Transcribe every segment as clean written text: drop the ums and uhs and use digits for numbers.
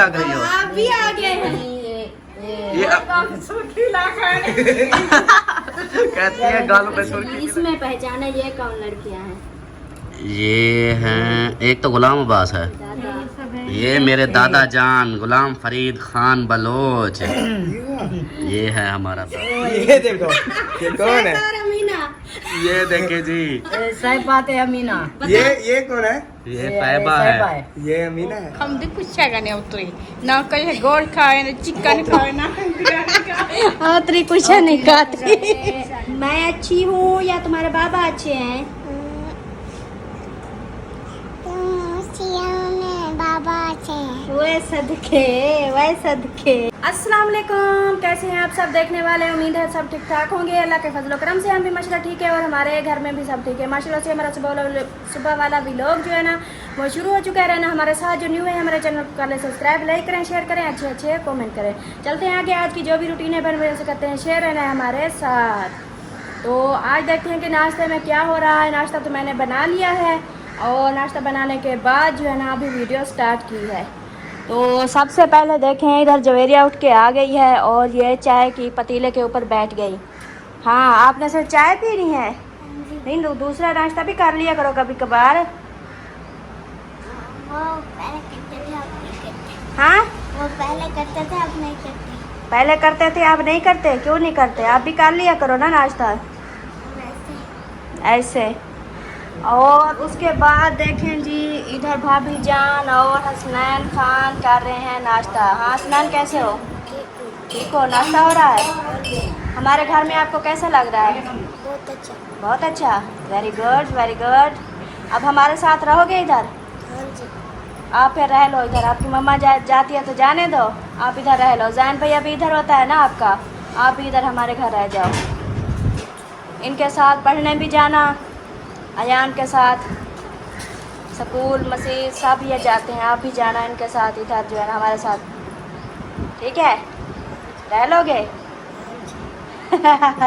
आ गई हो। आप भी आ गए हैं। ये कहती है गालों पे सुर्खी। इसमें पहचाने ये कौन लड़कियां हैं? ये हैं, एक तो गुलाम अब्बास है, दादा ये मेरे दादा जान गुलाम फरीद खान बलोच, ये है हमारा दादा। ये देखो ये कौन है? और अमीना। ये देखे जी, सही बात है अमीना। ये कौन है? ये पैबा है। ये अमीना है। हम तो कुछ नहीं उतरी ना, कहीं गोल खाए ना चिकन खाए ना उतरी कुछ नहीं खाती। मैं अच्छी हूँ या तुम्हारे बाबा अच्छे हैं? बाबा अच्छे वह सदके। अस्सलाम वालेकुम, कैसे हैं आप सब देखने वाले? उम्मीद है सब ठीक ठाक होंगे। अल्लाह के फजल करम से हम भी माशाल्लाह ठीक है और हमारे घर में भी सब ठीक है माशाल्लाह से। हमारा सुबह वाला व्लॉग जो है ना वो शुरू हो चुका है। रहना हमारे साथ, जो न्यू है हमारे चैनल को कर ले सब्सक्राइब, लाइक करें, शेयर करें, अच्छे कमेंट करें। चलते हैं आगे, आज की जो भी रूटीन है बन से करते हैं शेयर, रहना है हमारे साथ। तो आज देखते हैं कि नाश्ते में क्या हो रहा है। नाश्ता तो मैंने बना लिया है और नाश्ता बनाने के बाद जो है ना अभी वीडियो स्टार्ट की है। तो सबसे पहले देखें, इधर जवेरिया उठ के आ गई है और ये चाय की पतीले के ऊपर बैठ गई। हाँ, आपने सिर्फ चाय पीनी है? नहीं, दूसरा नाश्ता भी कर लिया करो कभी कभार। वो पहले करते थे अब नहीं करते। हाँ, वो पहले करते थे अब नहीं करते। पहले करते थे अब नहीं करते? क्यों नहीं करते? आप भी कर लिया करो ना नाश्ता वैसे ऐसे। और उसके बाद देखें जी, इधर भाभी जान और हसनैन खान कर रहे हैं नाश्ता। हाँ हसनैन, कैसे हो? ठीक हो? नाश्ता हो रहा है हमारे घर में। आपको कैसा लग रहा है? बहुत अच्छा। बहुत अच्छा, वेरी गुड वेरी गुड। अब हमारे साथ रहोगे इधर? हाँ जी। आप फिर रह लो इधर। आपकी मम्मा जाती है तो जाने दो, आप इधर रह लो। जैन भैया भी इधर होता है ना आपका, आप भी इधर हमारे घर रह जाओ। इनके साथ पढ़ने भी जाना, अयान के साथ स्कूल मस्जिद सब ये जाते हैं, आप भी जाना इनके साथ इधर जो है ना हमारे साथ, ठीक है? रह लोगे?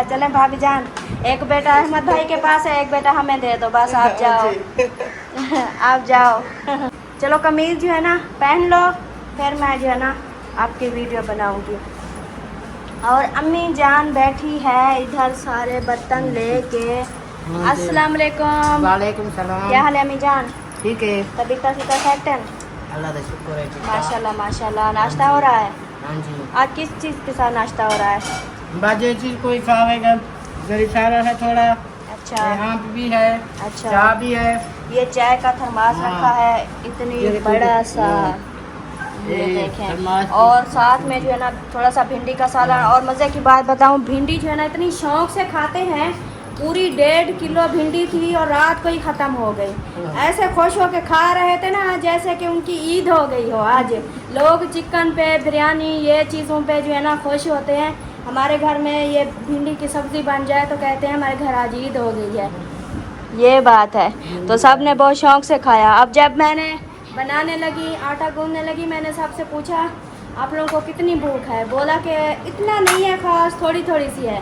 चलें भाभी जान, एक बेटा अहमद भाई के पास है, एक बेटा हमें दे दो बस, आप जाओ। आप जाओ। चलो कमीज जो है ना पहन लो, फिर मैं जो है ना आपकी वीडियो बनाऊंगी। और अम्मी जान बैठी है इधर सारे बर्तन लेके। अस्सलाम वालेकुम। वालेकुम सलाम। क्या हाल है अम्मी जान? ठीक है, तबीयत का कैप्टन? अल्लाह का शुक्र है। माशाल्लाह माशाल्लाह। नाश्ता हो रहा है? हाँ जी। आज किस चीज़ के साथ नाश्ता हो रहा है? बाजे चीज कोई खाएगा, जरीसारा है थोड़ा, अच्छा यहाँ भी है, अच्छा। चाय भी है। ये चाय का थर्मास हाँ। रखा है इतनी ये देखो, बड़ा सा, ये ये देखें। थर्मास। और साथ में जो है ना थोड़ा सा भिंडी का सालन। और मज़े की बात बताऊं, भिंडी जो है ना इतनी शौक से खाते हैं। पूरी 1.5 किलो भिंडी थी और रात को ही ख़त्म हो गई। ऐसे खुश होके खा रहे थे ना जैसे कि उनकी ईद हो गई हो। आज लोग चिकन पे, बिरयानी, ये चीज़ों पे जो है ना खुश होते हैं। हमारे घर में ये भिंडी की सब्ज़ी बन जाए तो कहते हैं हमारे घर आज ईद हो गई है। ये बात है। तो सब ने बहुत शौक से खाया। अब जब मैंने बनाने लगी, आटा गूंदने लगी, मैंने सबसे पूछा आप लोगों को कितनी भूख है? बोला कि इतना नहीं है ख़ास, थोड़ी थोड़ी सी है।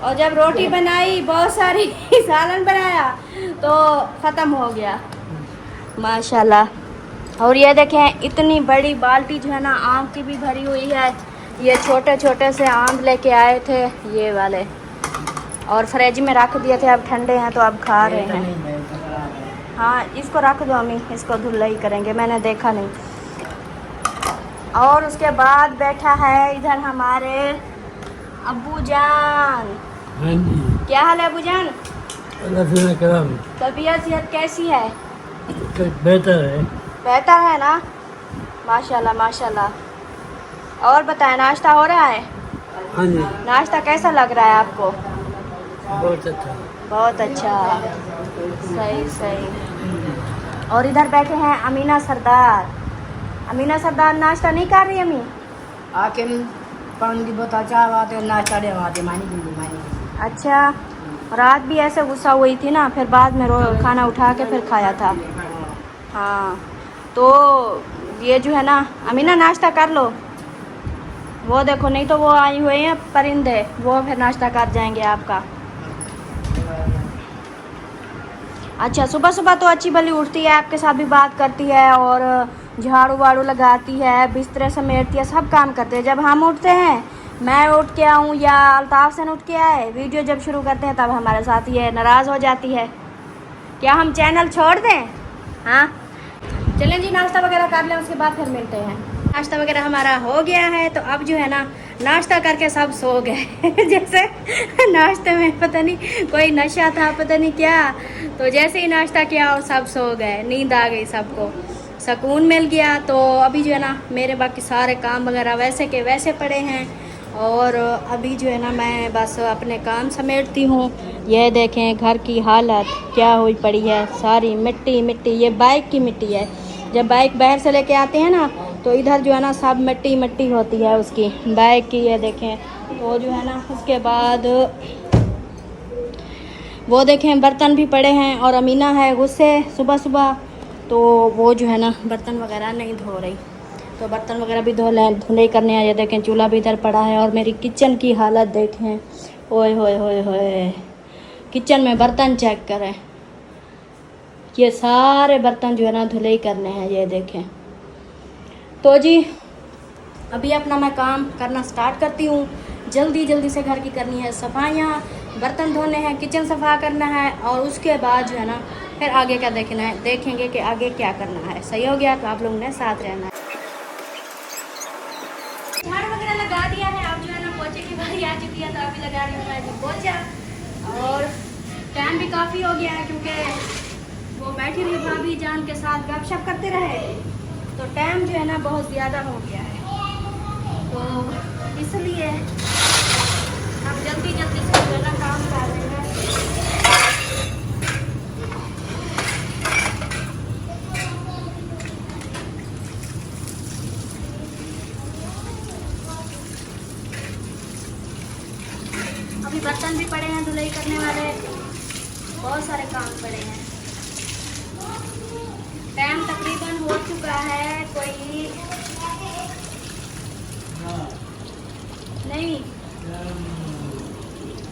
और जब रोटी बनाई, बहुत सारी सालन बनाया तो ख़त्म हो गया माशाल्लाह। और ये देखें इतनी बड़ी बाल्टी जो है ना आम की भी भरी हुई है। ये छोटे छोटे से आम लेके आए थे ये वाले, और फ्रिज में रख दिए थे, अब ठंडे हैं तो अब खा रहे हैं। हाँ, इसको रख दो अम्मी, इसको धुलाई करेंगे, मैंने देखा नहीं। और उसके बाद बैठा है इधर हमारे अब्बू जान। हाँ जी। क्या हाल है अब्बू जान? अल्लाह करम, तबीयत सेहत कैसी है? बेहतर है। बेहतर है ना? माशाल्लाह माशाल्लाह। और बताएं, नाश्ता हो रहा है? हाँ जी, नाश्ता कैसा लग रहा है आपको? बहुत अच्छा। बहुत अच्छा, सही सही। और इधर बैठे हैं अमीना सरदार। अमीना सरदार नाश्ता नहीं कर रही अम्मी? आके पानी की बोतल चाय आते नाश्ता दे आते मानी। अच्छा, रात भी ऐसे गुस्सा हुई थी ना, फिर बाद में खाना उठा के फिर खाया था। हाँ, तो ये जो है ना अमीना नाश्ता कर लो। वो देखो, नहीं तो वो आई हुए हैं परिंदे, वो फिर नाश्ता कर जाएंगे आपका। अच्छा, सुबह सुबह तो अच्छी भली उठती है, आपके साथ भी बात करती है और झाड़ू वाड़ू लगाती है, बिस्तर समेटती है, सब काम करते हैं। जब हम उठते हैं, मैं उठ के आऊँ या अल्ताफ से उठ के आए, वीडियो जब शुरू करते हैं तब हमारे साथ ये नाराज़ हो जाती है। क्या हम चैनल छोड़ दें? हाँ चलें जी, नाश्ता वगैरह कर लें, उसके बाद फिर मिलते हैं। नाश्ता वगैरह हमारा हो गया है, तो अब जो है ना नाश्ता करके सब सो गए जैसे नाश्ते में पता नहीं कोई नशा था, पता नहीं क्या, तो जैसे ही नाश्ता किया और सब सो गए, नींद आ गई, सबको सुकून मिल गया। तो अभी जो है ना मेरे बाकी सारे काम वगैरह वैसे के वैसे पड़े हैं, और अभी जो है ना मैं बस अपने काम समेटती हूँ। ये देखें घर की हालत क्या हुई पड़ी है, सारी मिट्टी मिट्टी, ये बाइक की मिट्टी है। जब बाइक बाहर से लेके आते हैं ना तो इधर जो है ना सब मिट्टी मिट्टी होती है उसकी बाइक की, ये देखें। तो जो है ना उसके बाद वो देखें बर्तन भी पड़े हैं, और अमीना है गुस्से सुबह सुबह, तो वो जो है ना बर्तन वगैरह नहीं धो रही, तो बर्तन वगैरह भी धुलाई करने आए। देखें चूल्हा भी इधर पड़ा है, और मेरी किचन की हालत देखें, ओए होए होए होए, किचन में बर्तन चेक करें, ये सारे बर्तन जो है ना धुलाई करने हैं, ये देखें। तो जी अभी अपना मैं काम करना स्टार्ट करती हूँ। जल्दी जल्दी से घर की करनी है सफाइयाँ, बर्तन धोने हैं, किचन सफ़ा करना है, और उसके बाद जो है ना फिर आगे क्या देखना है, देखेंगे कि आगे क्या करना है। सही हो गया तो आप लोगों ने साथ रहना है। झाड़ू वगैरह लगा दिया है, अब जो है ना पोछे की बारी आ चुकी है, तो अभी लगा रही हूँ मैं पोछा, और टाइम भी काफ़ी हो गया है क्योंकि वो बैठी हुई भाभी जान के साथ गपशप करते रहे, तो टाइम जो है ना बहुत ज़्यादा हो गया है, तो इसलिए अब जल्दी जल्दी से जो है ना काम कर रहे हैं। अभी बर्तन भी पड़े हैं धुलाई करने वाले, बहुत सारे काम पड़े हैं। टाइम तकरीबन हो चुका है कोई नहीं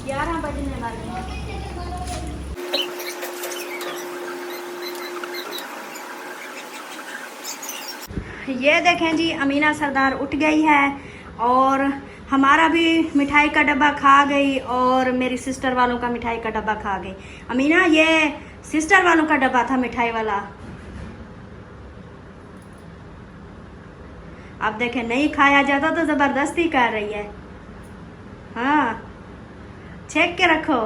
11 बजने वाले हैं। ये देखें जी अमीना सरदार उठ गई है, और हमारा भी मिठाई का डब्बा खा गई, और मेरी सिस्टर वालों का मिठाई का डब्बा खा गई। अमीना ये सिस्टर वालों का डब्बा था मिठाई वाला, अब देखें नहीं खाया जाता तो ज़बरदस्ती कर रही है। हाँ छेक के रखो,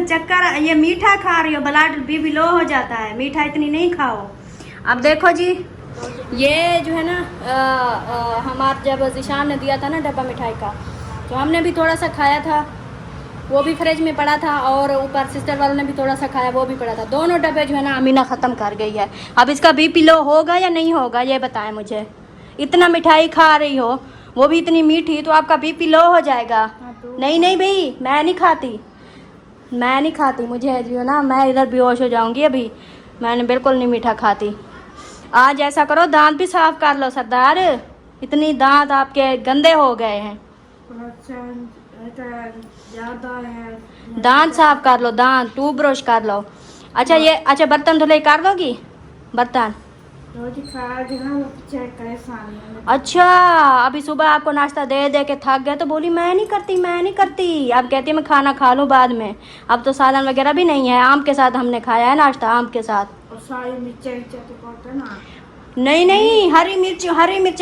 चक्कर, ये मीठा खा रही हो, ब्लड बीपी लो हो जाता है, मीठा इतनी नहीं खाओ। अब देखो जी ये जो है ना हमारा जब जिशान ने दिया था ना डब्बा मिठाई का, तो हमने भी थोड़ा सा खाया था, वो भी फ्रिज में पड़ा था, और ऊपर सिस्टर वालों ने भी थोड़ा सा खाया, वो भी पड़ा था। दोनों डब्बे जो है ना अमीना ख़त्म कर गई है। अब इसका बीपी लो होगा या नहीं होगा ये बताएं मुझे। इतना मिठाई खा रही हो, वो भी इतनी मीठी, तो आपका बीपी लो हो जाएगा। नहीं नहीं भाई मैं नहीं खाती, मैं नहीं खाती, मुझे जो है ना मैं इधर बेहोश हो जाऊंगी अभी, मैंने बिल्कुल नहीं मीठा खाती। आज ऐसा करो दांत भी साफ कर लो सरदार, इतनी दांत आपके गंदे हो गए हैं, दांत साफ कर लो, दांत टूथ ब्रश कर लो। अच्छा ये अच्छा बर्तन धुलाई कर दोगी बर्तन? अच्छा अभी सुबह आपको नाश्ता दे दे के थक गए तो बोली मैं नहीं करती मैं नहीं करती, अब कहती है मैं खाना खा लूँ बाद में। अब तो सालन वगैरह भी नहीं है, आम के साथ हमने खाया है नाश्ता, आम के साथ। नहीं नहीं हरी मिर्च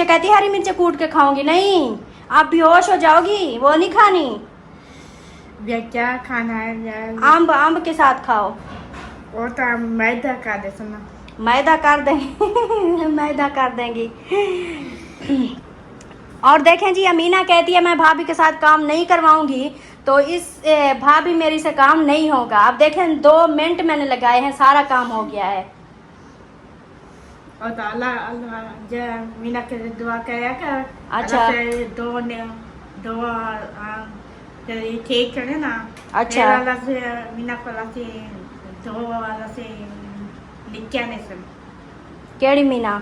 कहती है हरी मिर्च कूट के खाऊंगी, नहीं आप बेहोश हो जाओगी, वो नहीं खानी। क्या खाना है? आम के साथ खाओ। और तो मैदा का दे सुना, मैदा कर देंगे मैदा कर देंगी। और देखें जी अमीना कहती है मैं भाभी के साथ काम नहीं करवाऊंगी, तो इस भाभी मेरी से काम नहीं होगा। अब देखें 2 मिनट मैंने लगाए हैं, सारा काम हो गया है। और तो अल्लाह मीना के दुआ करे कर। अच्छा दो ठीक करे ना। अच्छा अल्लाह से मीना को अल्लाह से दो अल्लाह से लिखने से केड़ी मीना?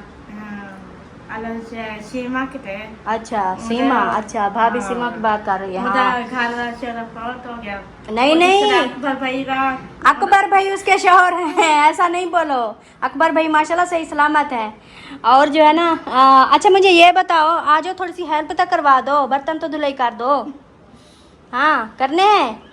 अलग से सीमा के थे अच्छा सीमा, अच्छा भाभी हाँ। सीमा की बात कर रही है। हाँ। उधर घर से फौत हो गया। नहीं नहीं, अकबर भाई का अकबर भाई उसके शौहर हैं, ऐसा नहीं बोलो। अकबर भाई माशाल्लाह सही सलामत हैं। और जो है ना अच्छा मुझे ये बताओ, आ जाओ थोड़ी सी हेल्प तो करवा दो, बर्तन तो धुलाई कर दो। हाँ करने हैं।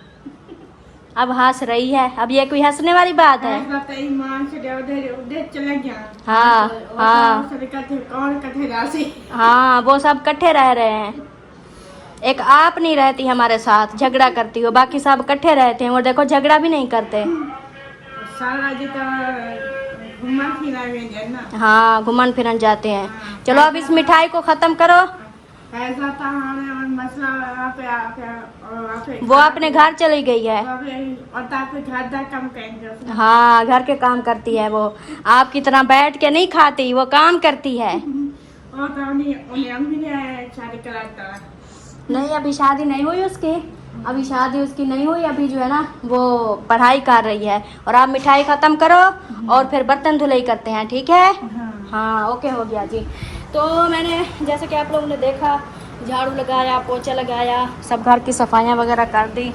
अब हंस रही है, अब ये कोई हंसने वाली बात है? ईमान से उधर उधर चले गया। हाँ हाँ कौन कथे राशि हाँ, वो सब इकट्ठे रह रहे हैं। एक आप नहीं रहती हमारे साथ, झगड़ा करती हो, बाकी सब इकट्ठे रहते हैं और देखो झगड़ा भी नहीं करते। सारा जी तो घुमा फिरा गया ना। हाँ घुमन फिरन जाते हैं। चलो अब इस मिठाई को ख़त्म करो। ऐसा था हमें मसला आप वो अपने घर चली गई है। और ताकि घर का काम करेंगे। हाँ घर के काम करती है वो, आपकी तरह बैठ के नहीं खाती, वो काम करती है। और तो उन्हें हम भी नहीं शादी कराता। नहीं अभी शादी नहीं हुई उसकी, अभी शादी उसकी नहीं हुई, अभी जो है ना वो पढ़ाई कर रही है। और आप मिठाई ख़त्म करो और फिर बर्तन धुलाई करते हैं, ठीक है? हाँ ओके हो गया जी। तो मैंने जैसे कि आप लोगों ने देखा, झाड़ू लगाया, पोछा लगाया, सब घर की सफाइयाँ वगैरह कर दी।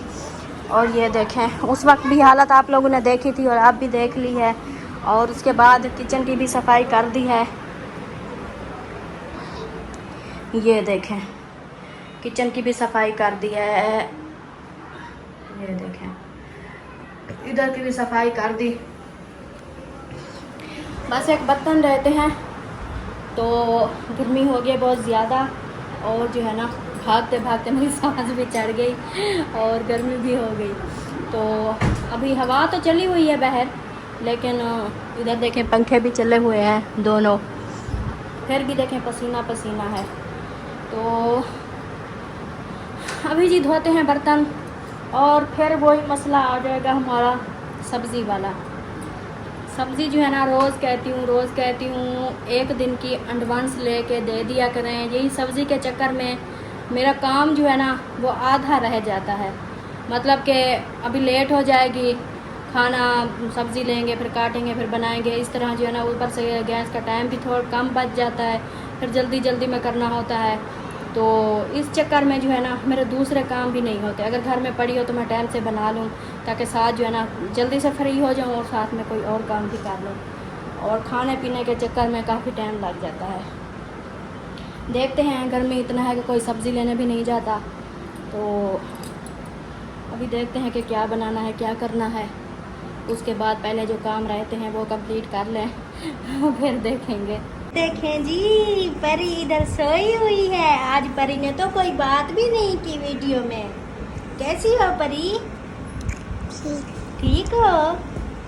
और ये देखें उस वक्त भी हालत आप लोगों ने देखी थी और आप भी देख ली है। और उसके बाद किचन की भी सफाई कर दी है। ये देखें किचन की भी सफाई कर दी है। ये देखें इधर की भी सफाई कर दी। बस एक बर्तन रहते हैं। तो गर्मी हो गई बहुत ज़्यादा और जो है ना भागते भागते मेरी सांस भी चढ़ गई और गर्मी भी हो गई। तो अभी हवा तो चली हुई है बाहर, लेकिन इधर देखें पंखे भी चले हुए हैं दोनों, फिर भी देखें पसीना पसीना है। तो अभी जी धोते हैं बर्तन और फिर वही मसला आ जाएगा हमारा सब्ज़ी वाला। सब्ज़ी जो है ना रोज़ कहती हूँ एक दिन की एडवांस लेके दे दिया करें। यही सब्ज़ी के चक्कर में मेरा काम जो है ना वो आधा रह जाता है। मतलब कि अभी लेट हो जाएगी, खाना सब्ज़ी लेंगे फिर काटेंगे फिर बनाएंगे, इस तरह जो है ना ऊपर से गैस का टाइम भी थोड़ा कम बच जाता है, फिर जल्दी जल्दी में करना होता है। तो इस चक्कर में जो है ना मेरे दूसरे काम भी नहीं होते। अगर घर में पड़ी हो तो मैं टाइम से बना लूँ ताकि साथ जो है ना जल्दी से फ्री हो जाऊँ और साथ में कोई और काम भी कर लूँ। और खाने पीने के चक्कर में काफ़ी टाइम लग जाता है। देखते हैं गर्मी इतना है कि कोई सब्ज़ी लेने भी नहीं जाता। तो अभी देखते हैं कि क्या बनाना है क्या करना है। उसके बाद पहले जो काम रहते हैं वो कंप्लीट कर लें फिर देखेंगे। देखें जी परी इधर सोई हुई है। आज परी ने तो कोई बात भी नहीं की वीडियो में। कैसी हो परी? ठीक हो?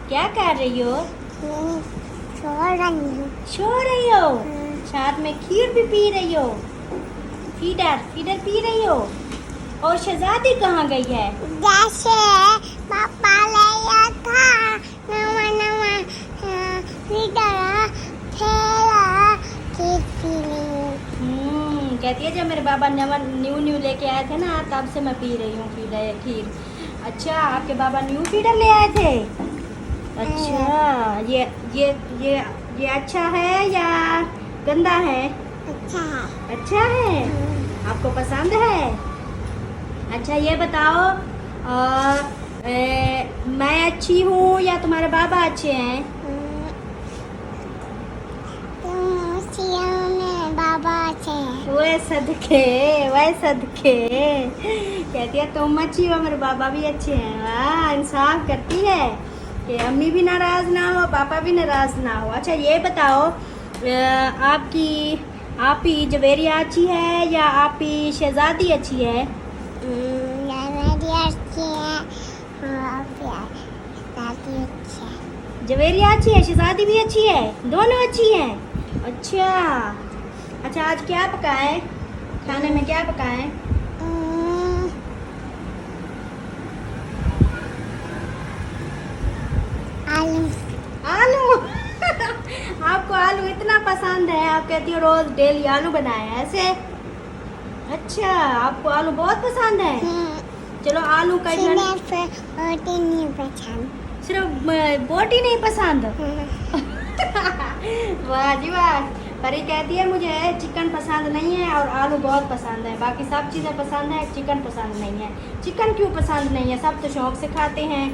क्या कर रही हो? सो रही हो? साथ में खीर भी पी रही हो? फीडर पी रही हो? और शहजादी कहाँ गई है? जैसे पापा ले आया था नवा फिर खेला कहती है जब मेरे बाबा न्यू लेके आए थे ना तब से मैं पी रही हूँ खीर। अच्छा आपके बाबा न्यू फीडर ले आए थे? अच्छा ये अच्छा है या गंदा है? अच्छा है। आपको पसंद है? अच्छा ये बताओ मैं अच्छी हूँ या तुम्हारे बाबा अच्छे हैं? बाबा अच्छे वह सदके कहती है तुम अच्छी हो मेरे बाबा भी अच्छे हैं। वाह इंसाफ करती है कि अम्मी भी नाराज़ ना हो पापा भी नाराज़ ना हो। अच्छा ये बताओ आपकी जवेरिया अच्छी है या आपकी शहजादी अच्छी है? जवेरिया अच्छी है, शहजादी भी अच्छी है, दोनों अच्छी हैं। अच्छा आज क्या पकाएं? खाने में क्या पकाएं? आलू आपको आलू इतना पसंद है, आप कहती हो रोज डेली आलू बनाए ऐसे? अच्छा आपको आलू बहुत पसंद है। चलो आलू का सिर्फ बोटी नहीं पसंद? वाह जी वाह परी कहती है मुझे चिकन पसंद नहीं है और आलू बहुत पसंद है, बाकी सब चीज़ें पसंद है, चिकन पसंद नहीं है। चिकन क्यों पसंद नहीं है? सब तो शौक से खाते हैं।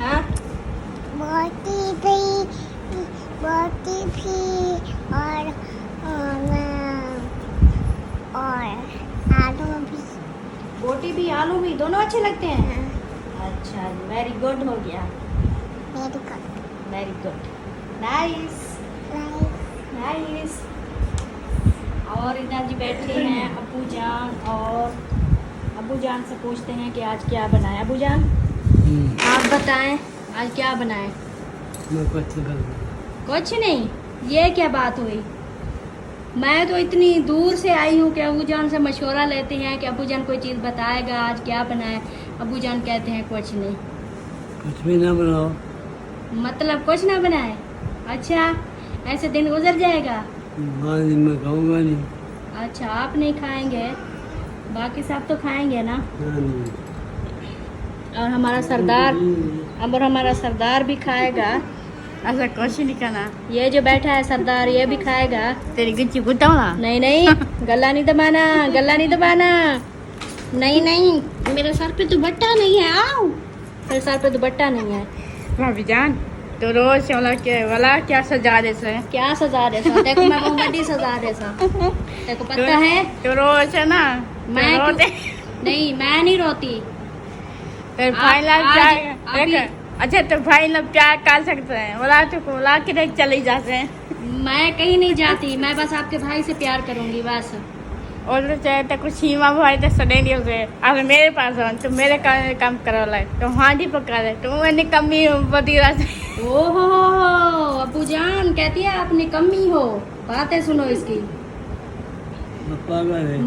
हाँ बोटी भी और आलू भी। बोटी भी आलू भी दोनों अच्छे लगते हैं। अच्छा जी, वेरी गुड हो गया, मेरे को वेरी गुड, नाइस नाइस। और इधर जी बैठे हैं अब्बू जान, और अब्बू जान से पूछते हैं कि आज क्या बनाया। अब्बू जान आप बताएं आज क्या बनाए? कुछ नहीं, ये क्या बात हुई? मैं तो इतनी दूर से आई हूँ कि अब्बू जान से मशवरा लेते हैं कि अब्बू जान कोई चीज़ बताएगा आज क्या बनाए। अब्बू जान कहते हैं कुछ नहीं। कुछ भी ना बनाओ। मतलब कुछ ना बनाए? अच्छा, ऐसे दिन गुजर जाएगा? हाँ जी, मैं खाऊंगा नहीं। अच्छा, आप नहीं खाएंगे, बाकी सब तो खाएंगे ना। हाँ जी। और हमारा सरदार भी खाएगा। ऐसा कुछ नहीं करना। ये जो बैठा है सरदार, ये भी खाएगा। तेरी गुच्ची कुटाऊंगा। नहीं नहीं, गला नहीं दबाना, गला नहीं दबाना। नहीं नहीं, मेरे सर पे दुपट्टा नहीं है। आओ, मेरे सर पे दुपट्टा नहीं है। भाभी जान तो रोज वाला क्या सजा दे से? क्या सजा दे सा? देखो मैं बहुत बड़ी सजा दे सा। देखो पता है तो रोज है ना, मैं तो रोते। नहीं, मैं नहीं रोती। फिर भाई लोग आज- क्या अभी- अच्छा तो भाई लोग क्या कर सकते हैं? बोला तो बोला कि चले जाते हैं। मैं कहीं नहीं जाती, मैं बस आपके भाई से प्यार करूंगी बस। और तो चाहे तो कुछ सीमा भाई तो सड़े नहीं होते। अब मेरे पास हो तो मेरे काम करो लाए तो हांडी पका दे तो मैंने कमी बदी रहा। ओहो, अब्बू जान कहती है आप निकम्मी हो। बातें सुनो इसकी। पागल है।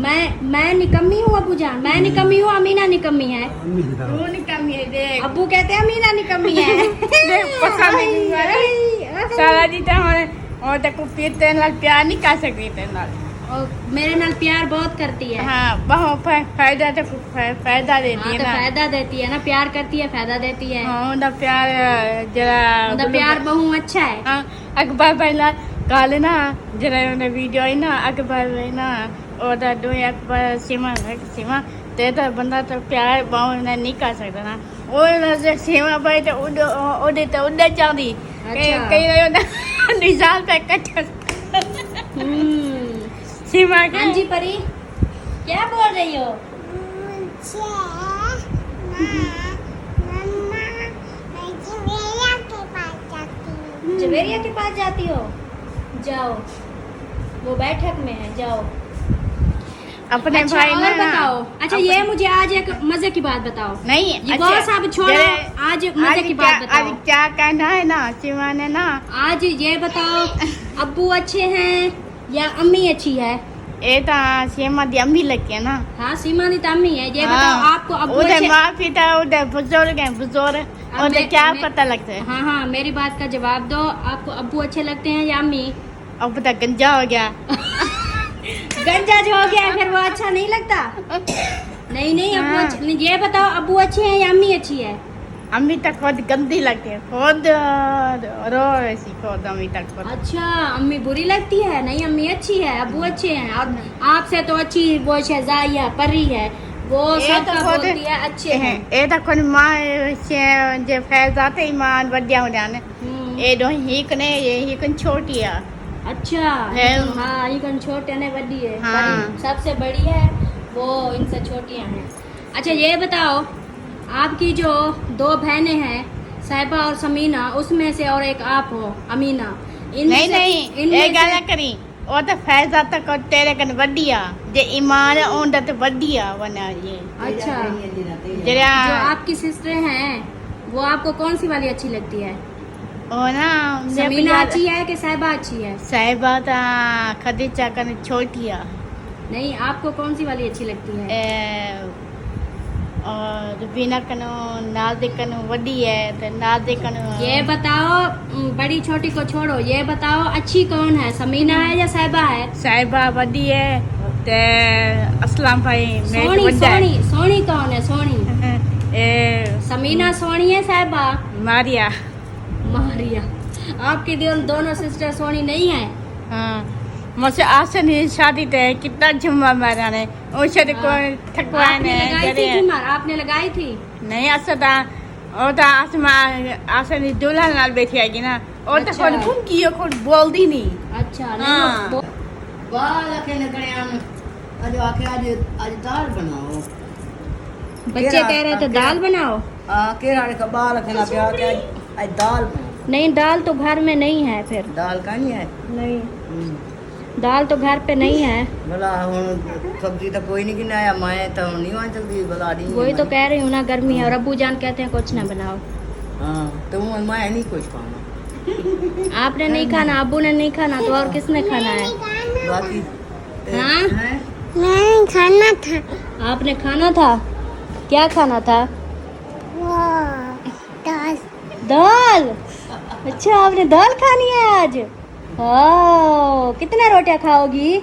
मैं निकम्मी हूँ अब्बू जान, मैं निकम्मी हूँ, अमीना निकम्मी है। हम ही खाओ। तू नहीं कमी है देख। अब्बू कहते हैं अमीना निकम्मी है। देख पसंद नहीं है। सारा जी तो और तो कुछ पीते नाल प्यार नहीं कर सकती तेरे नाल। और मेरे नाल प्यार बहुत करती है। हाँ बहुत फायदा तो फायदा देती हाँ, है तो ना। फायदा देती है ना, प्यार करती है, फायदा देती है। हाँ उनका प्यार जरा उनका प्यार बहु अच्छा है। हाँ अकबर पहला कल ना जरा उन्हें वीडियो आई ना अकबर ना और दो अकबर सीमा ते तो बंदा तो प्यार बहु नहीं कर सकता ना। वो सीमा भाई तो उड़े तो उड़े चाहती कई निजाल पे कच्चा सीमा के। हाँ जी परी, क्या बोल रही हो? मुझे मम्मा मैं जवेरिया के पास जाती हूँ। जवेरिया के पास जाती हो? जाओ, वो बैठक में है, जाओ। अपने अच्छा, भाई और ना बताओ। अच्छा ये मुझे आज एक मजे की बात बताओ। नहीं ये बहुत सब छोड़ो, आज मजे की बात आज बताओ। क्या कहना है ना सीमा ने ना आज ये बताओ, अब्बू अच्छे हैं या अम्मी अच्छी है? ये तो सीमा दी अम्मी लगी है ना। हाँ, सीमा दी तो अम्मी है। ये बताओ आपको अब्बू उधर अच्छे? माँ पिता उधर बुजुर्ग है बुजुर्ग उधर क्या पता लगता है। हाँ हाँ, मेरी बात का जवाब दो। आपको अब्बू अच्छे लगते हैं या अम्मी? अब पता गंजा हो गया। गंजा जो हो गया फिर वो अच्छा नहीं लगता? नहीं नहीं, अब्बू हाँ। अच्छे। ये बताओ अब्बू अच्छे हैं या अम्मी अच्छी है? अम्मी तक खुद गंदी लगती है, खुद रो ऐसी खुद अम्मी तक खुद। अच्छा, अम्मी बुरी लगती है? नहीं, अम्मी अच्छी है, अब्बू अच्छे हैं। और आपसे तो अच्छी वो शहजाइया परी है, वो सबका बोलती है अच्छे हैं। ये तो खुद माँ जो फैज आते ही माँ बढ़िया हो जाने। ये दो हिक ने ये हिकन छोटी है। अच्छा है। हाँ, ये छोटे ने बड़ी है। हाँ। बड़ी सबसे बड़ी है, वो इनसे छोटियां हैं। अच्छा ये बताओ, आपकी जो दो बहनें हैं साहिबा और समीना, उसमें से और एक आप हो अमीना। नहीं नहीं ये गाना करी वो तो फैज आता को तेरे कन बढ़िया जे ईमान है उनका तो बढ़िया बना ये। अच्छा, जरा जो आपकी सिस्टर हैं वो आपको कौन सी वाली अच्छी लगती है? ओ ना समीना अच्छी है कि साहिबा अच्छी है? साहिबा ता खदीजा कन छोटी है। नहीं, आपको कौन सी वाली अच्छी लगती है? और बिना कनो नाज़िक कनो वडी है तो नाज़िक कनो। ये बताओ, बड़ी छोटी को छोड़ो, ये बताओ अच्छी कौन है, समीना है या साहिबा है? साहिबा वडी है ते असलम भाई मेरे सोनी वड्डा है। सोनी सोनी कौन है? सोनी ए समीना सोनी है, साहिबा मारिया। मारिया। आपकी दोनों सिस्टर सोनी नहीं है? हाँ मुझसे आसन ही शादी थे कितना जुम्मा मारा ने उसे तो कोई ठकवाए आपने ने लगाई थी झूमर, आपने लगाई थी? नहीं असदा और तो आसन ही दूल्हा नाल बैठी आएगी ना और तो अच्छा। कौन घूम की यो कौन बोल दी नहीं अच्छा हाँ। नहीं बाल आखे निकले हम आज आखे आज दाल बनाओ बच्चे कह रहे थे दाल बनाओ। केरा का बाल रखना प्या के आज दाल बनाओ। नहीं दाल तो घर में नहीं है फिर। दाल का नहीं है नहीं दाल तो घर पे नहीं है। भला हुन सब्जी तो कोई नहीं गिनाया मैं तो नहीं वहां जल्दी भला दी वही तो कह रही हूँ ना गर्मी है और अब्बू जान कहते हैं कुछ ना बनाओ। हाँ तो मैं नहीं कुछ खाना आपने नहीं खाना, अब्बू ने नहीं खाना तो और किसने खाना है? बाकी हाँ? हैं? मैं खाना था आपने खाना था? क्या खाना था? वो दाल दाल। अच्छा आपने दाल खानी है आज? हाँ कितने रोटियां खाओगी?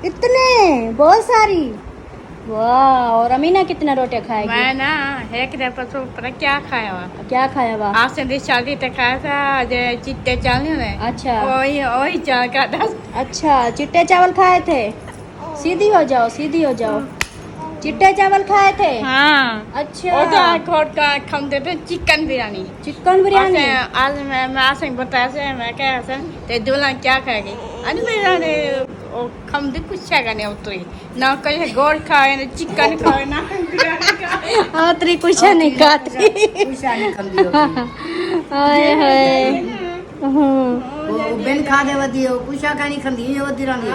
कितने? बहुत सारी। वाह और अमीना कितने रोटियां खाएगी? मैं ना एक दिन परसों पता क्या खाया हुआ क्या खाया हुआ? आसन की शादी तक खाया था जो चिट्टे चावल ने अच्छा वही चावल का था अच्छा चिट्टे चावल खाए थे। सीधी हो जाओ सीधी हो जाओ। चिट्टे चावल खाए थे? हाँ अच्छा और तो खोट का खाते थे चिकन बिरयानी चिकन बिरयानी। आज मैं आसन बताया से मैं क्या आसन ते दूल्हा क्या खाएगी अरे मेरा ओ खम दे कुछ क्या करने उतरी ना कहीं गोड़ खाए ना चिकन खाए ना बिरयानी खाए हाँ तेरी कुछ नहीं खाती। कुछ नहीं खांदी होती हाय हाय। वो बिन खा दे वदी हो कुछ का नहीं खांदी ये वदी रंगी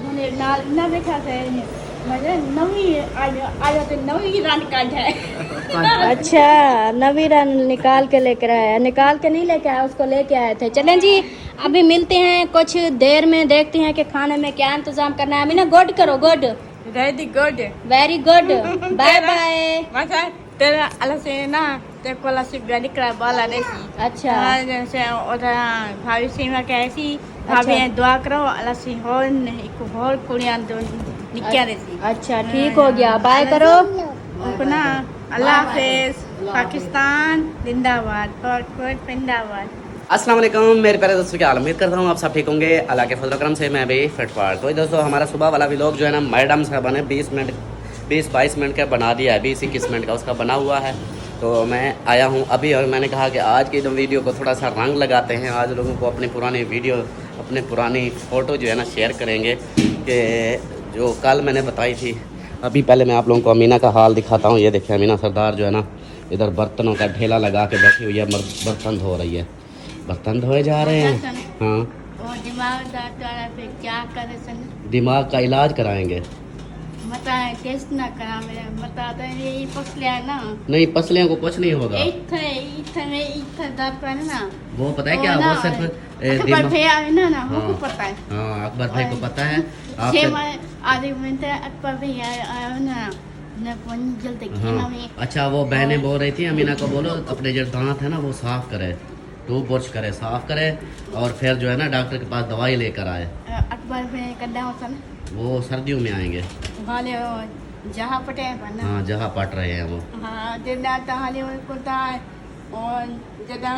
मैंने ना देखा थे मुझे नवी आया तो नवी रान काट है अच्छा नवी रन निकाल के लेकर आया, निकाल के नहीं लेके आया उसको लेके आए थे। चलें जी अभी मिलते हैं कुछ देर में, देखते हैं कि खाने में क्या इंतजाम करना है। अभी ना गुड करो good very good very good bye bye. मजा तेरा अलग से ना तेरे को अलग से बिरयानी करा बाला नहीं अच्छा जैसे उधर भाभी सीमा कैसी भाभी दुआ करो अलग से हो एक और कुड़ियां दो निक्या देसी अच्छा ठीक हो गया बाय करो। उनको ना अल्लाह हाफिज पाकिस्तान जिंदाबाद फॉरवर्ड जिंदाबाद। अस्सलाम वालेकुम मेरे प्यारे दोस्तों, क्या हाल? उम्मीद करता हूँ आप सब ठीक होंगे। अल्लाह के फजल करम से मैं भी फिटफाट। तो दोस्तों हमारा सुबह वाला व्लॉग जो है ना मैडम साहब ने 20-22 मिनट का बना दिया है, 20-21 मिनट का उसका बना हुआ है। तो मैं आया हूँ अभी और मैंने कहा कि आज की जो वीडियो को थोड़ा सा रंग लगाते हैं। आज लोगों को अपनी पुरानी वीडियो अपने पुरानी फ़ोटो जो है ना शेयर करेंगे कि जो कल मैंने बताई थी। अभी पहले मैं आप लोगों को अमीना का हाल दिखाता हूँ। ये देखिए अमीना सरदार जो है ना इधर बर्तनों का ढेला लगा के बैठी हुई है, बर्तन धो रही है, बर्तन धोए जा रहे हैं। हाँ और दिमाग दर्द वाला फिर क्या करे संग दिमाग का इलाज कराएंगे। मता टेस्ट ना करा मेरे मता तो ये पसले है ना नहीं पसलियों को कुछ नहीं होगा। इथे दर्द है ना वो पता है क्या, वो सिर्फ अकबर भैया है ना वो को पता है। हाँ अकबर भाई को पता है। आधे मिनट अकबर भैया आया ना न पानी जल्दी हाँ अच्छा वो बहनें बोल रही थी अमीना को बोलो अपने जो दांत है ना वो साफ करे, टूथ ब्रश करे, साफ करे और फिर जो है ना डॉक्टर के पास दवाई लेकर आए। अकबर भैया कदा होता ना वो सर्दियों में आएंगे। हाले जहाँ पटे बना हाँ जहाँ पट रहे हैं वो। हाँ जदा हाले को और जदा